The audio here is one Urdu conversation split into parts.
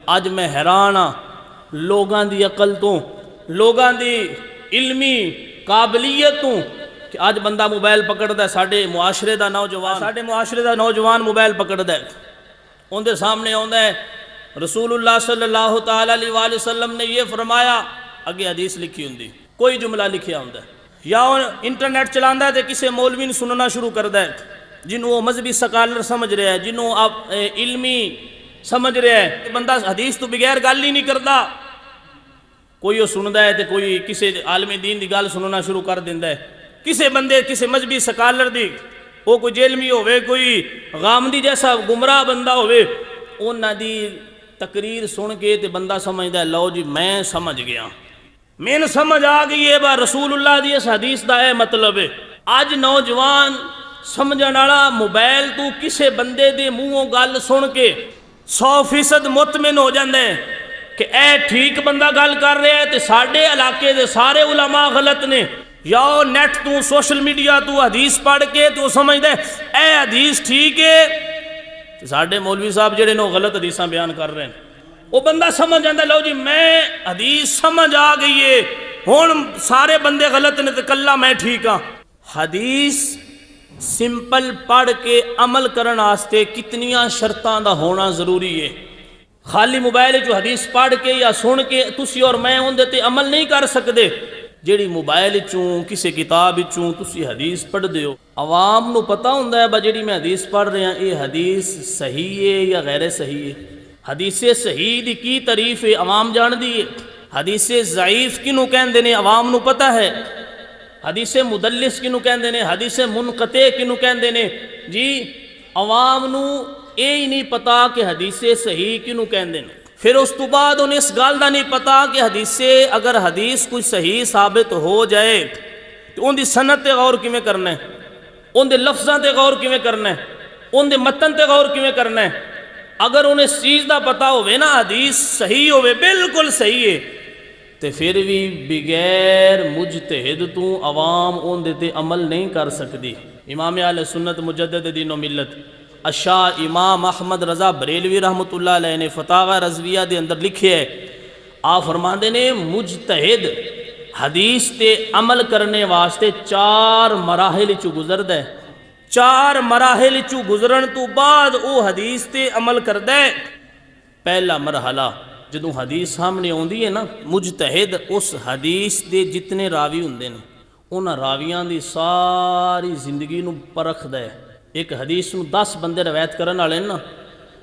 اج میں حیران ہاں لوگاں دی عقل تو، لوگاں دی علمی قابلیت تو کہ اج بندہ موبائل پکڑدا ہے، ساڈے معاشرے دا نوجوان موبائل پکڑدا ہے، ان دے سامنے آندا ہے رسول اللہ صلی اللہ تعالی علیہ وآلہ وسلم نے یہ فرمایا، اگے حدیث لکھی ہوندی، کوئی جملہ لکھیا ہوندا ہے، یا انٹرنیٹ چلاندا ہے تے کسے مولوی نے سننا شروع کردا ہے جنہوں وہ مذہبی سکالر سمجھ رہا ہے، جنہوں آپ علمی سمجھ رہا ہے، بندہ حدیث تو بغیر گل ہی نہیں کرتا، کوئی وہ سندا ہے تے کوئی کسے عالم دین دی گل سننا شروع کر دیندا ہے، کسے بندے کسے مذہبی سکالر دی، وہ کوئی جیلمی ہوئے، کوئی غامدی جیسا گمراہ بندہ ہوئے، انہاں دی تقریر سن کے تے بندہ سمجھدا ہے لو جی میں سمجھ گیا، میں نے سمجھ آ گئی ہے با رسول اللہ دی اس حدیث دا اے مطلب ہے۔ اج نوجوان سمجھن والا موبائل تو کسے بندے دے منہوں گل سن کے 100% مطمئن ہو جاندے ہیں کہ اے ٹھیک بندہ گل کر رہا ہے تے ساڈے علاقے دے سارے علماء غلط نے، یا نیٹ تو سوشل میڈیا تو حدیث پڑھ کے تو سمجھدے اے حدیث ٹھیک ہے تے ساڈے مولوی صاحب جڑے نو غلط حدیثاں بیان کر رہے ہیں، وہ بندہ سمجھ جاندہ لو جی میں حدیث سمجھ آ گئی ہے، ہون سارے بندے غلط نے تے کلا میں ٹھیک ہاں۔ حدیث سمپل پڑھ کے عمل کرن واسطے کتنیاں شرطاں دا ہونا ضروری ہے۔ خالی موبائل جو حدیث پڑھ کے یا سن کے تسی اور میں ان دے تے عمل نہیں کر سکتے، جیڑی موبائل چوں کسی کتاب چوں تسی حدیث پڑھ دیو، عوام نو پتہ ہوندا ہے با جیڑی میں حدیث پڑھ رہا ہاں یہ حدیث صحیح ہے یا غیر صحیح ہے، حدیث صحیح دی کی تعریف ہے عوام جان دی ہے، حدیث ضعیف کنوں کہندے نے عوام نو پتہ ہے، حدیث مدلس کنوں کہندے نے، حدیث منقطع کنوں کہندے نے، جی عوام نو اے ہی نہیں پتا کہ حدیث صحیح کنوں کہندے نے۔ پھر اس تو بعد انہیں اس گل دا نہیں پتا کہ اگر حدیث کوئی صحیح ثابت ہو جائے تو ان دی سند تے غور کیویں کرنا ہے، ان دے لفظاں تے غور کیویں کرنا ہے، ان دے متن تے غور کیویں کرنا ہے۔ اگر انہیں اس چیز دا پتا ہوئے نا حدیث صحیح ہوئے بالکل صحیح ہے تے پھر بھی بغیر مجتہد تو عوام ان دیتے عمل نہیں کر سکتی۔ امام اہل سنت مجدد دین و ملت الشاہ امام احمد رضا بریلوی رحمۃ اللہ علیہ نے فتاوی رضویہ دے اندر لکھے ہے، آپ فرماندے نے مجتہد حدیث تے عمل کرنے واسطے 4 مراحل چو گزردا ہے، 4 مراحل چو گزرن تو بعد او حدیث تے عمل کردا ہے۔ پہلا مرحلہ جدوں حدیث سامنے آندی ہے نا، مجتہد اس حدیث دے جتنے راوی ہوندے نے انہاں راویاں دی ساری زندگی نو پرکھدا ہے۔ ایک حدیث نو 10 بندے روایت کرن والے نا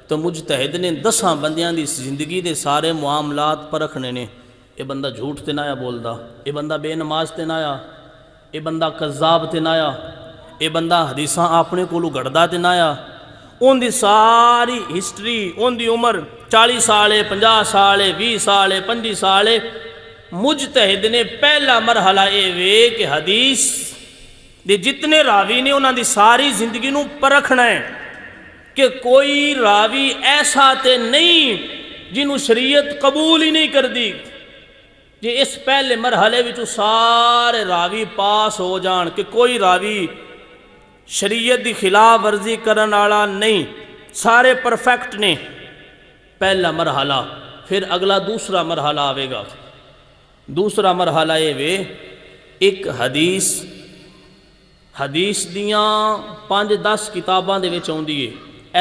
تو مجتہد نے 10 بندیاں دی زندگی دے سارے معاملات پرکھنے نے، اے بندہ جھوٹ تے نہ آیا بولدا، اے بندہ بے نماز تے نہ آیا، اے بندہ کذاب تے نہ آیا، اے بندہ حدیثاں اپنے کولو گھڑدا تے نہ آیا۔ ان دی ساری ہسٹری، ان دی عمر 40 سال 50 سال 20 سال 25 سال، مجتہد نے پہلا مرحلہ اے وے کہ حدیث دے جتنے راوی نے انہاں دی ساری زندگی نو پرکھنا ہے کہ کوئی راوی ایسا تے نہیں جنہوں شریعت قبول ہی نہیں کر دی، جی اس پہلے مرحلے وچوں سارے راوی پاس ہو جان کہ کوئی راوی شریعت دی خلاف ورزی کرن والا نہیں، سارے پرفیکٹ نے، پہلا مرحلہ۔ پھر اگلا دوسرا مرحلہ آئے گا، دوسرا مرحلہ یہ وے ایک حدیث دیاں 5-10 کتاباں دے وچ آندی ہے،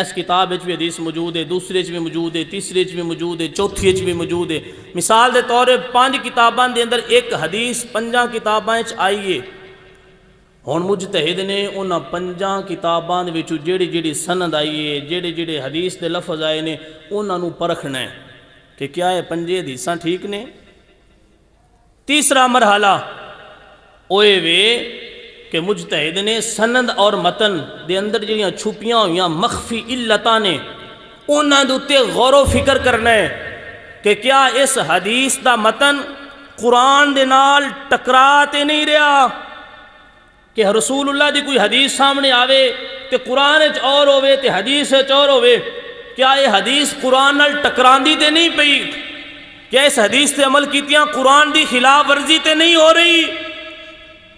اس کتاب وچ بھی حدیث موجود ہے، دوسرے وچ بھی موجود ہے، تیسرے وچ بھی موجود ہے، چوتھی وچ بھی موجود ہے۔ مثال دے طور 5 کتاباں دے اندر ایک حدیث 5 کتاباں وچ آئی ہے، ہن مجتہد نے انہاں 5 کتاباں دے وچوں جیڑی سند آئی ہے، جیڑے حدیث دے لفظ آئے نے انہاں نو پرکھنا ہے کہ کیا یہ 5 حدیثاں ٹھیک نے۔ تیسرا مرحلہ اوے وے کہ مجتہد نے سند اور متن دے اندر جڑیاں چھپیاں ہوئیاں مخفی علتاں نے انہاں دے اوتے غور و فکر کرنا ہے کہ کیا اس حدیث دا متن قرآن دے نال ٹکرا تے نہیں رہا، کہ رسول اللہ دی کوئی حدیث سامنے آوے تے قرآن وچ اور ہوے تے حدیث وچ اور ہوے، کیا یہ حدیث قرآن نال ٹکراندی تے نہیں پئی، کیا اس حدیث تے عمل کیتیاں قرآن دی خلاف ورزی تے نہیں ہو رہی۔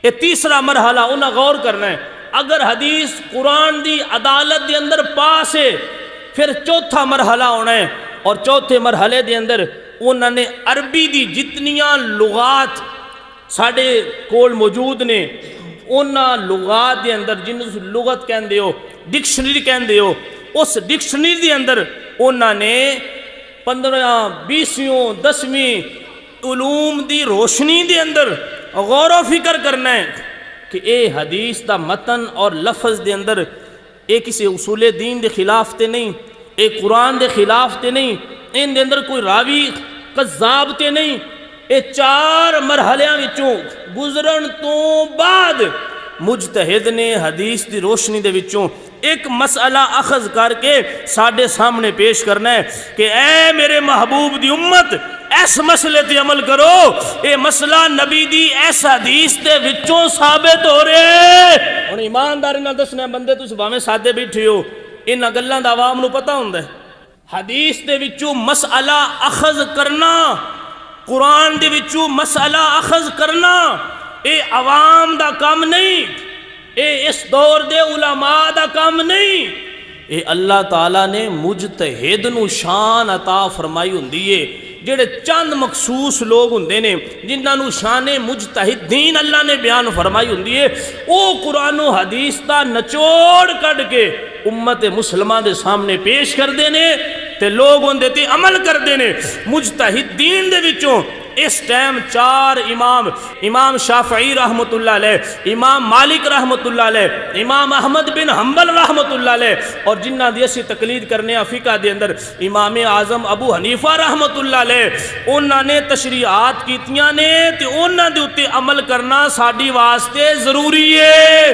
یہ تیسرا مرحلہ انہاں غور کرنا ہے۔ اگر حدیث قرآن دی عدالت دے اندر پاس ہے پھر چوتھا مرحلہ ہونا ہے اور چوتھے مرحلے دے اندر انہوں نے عربی دی جتنیاں لغات ساڑے کول موجود نے انہاں لغات دے اندر جنہوں لغت کہندے ہو ڈکشنری کہندے ہو اس ڈکشنری دے اندر انہوں نے 15 20 10ویں علوم دی روشنی دے اندر غور و فکر کرنا ہے کہ اے حدیث دا متن اور لفظ دے اندر اے کسی اصول دین دے خلاف تے نہیں، اے قرآن دے خلاف تے نہیں، ان دے اندر کوئی راوی قذاب تے نہیں۔ اے 4 مرحلیاں وچوں گزرن تو بعد مجتہد نے حدیث دی روشنی دے وچوں ایک مسئلہ اخذ کر کے ساڑھے سامنے پیش کرنا ہے کہ اے میرے محبوب دی امت اس مسئلے تے عمل کرو، اے مسئلہ نبی دی ایس حدیث تے وچوں ثابت ہو رہے۔ اور ایمانداری نہ دسنا بندے تُس باویں سادے بیٹھے ہو انہاں گلاں دا عوام نو پتہ ہوندا ہے۔ حدیث دے وچوں مسئلہ اخذ کرنا، قرآن دے وچوں مسئلہ اخذ کرنا اے عوام دا کام نہیں، اے اس دور دے علماء دا کام نہیں، اے اللہ تعالیٰ نے مجتہد نو شان عطا فرمائی ہوندی ہے۔ جڑے چند مخصوص لوگ ہوندے نے جنہاں نو شان مجتہدین اللہ نے بیان فرمائی ہوندی ہے، او قرآن و حدیث دا نچوڑ کڈ کے امت مسلمہ دے سامنے پیش کر دینے تے لوگ ہوندے تے عمل کر دینے۔ مجتہدین دے وچوں اس ٹائم 4 امام شافعی رحمت اللہ علیہ، امام مالک رحمت اللہ علیہ، امام احمد بن حنبل رحمت اللہ علیہ، اور جنہ دی اسی تقلید کرنے فقہ دے اندر امام اعظم ابو حنیفہ رحمت اللہ علیہ، انہاں نے تشریعات کیتیاں نے تے انہاں دے اُتے عمل کرنا ساڈی واسطے ضروری ہے۔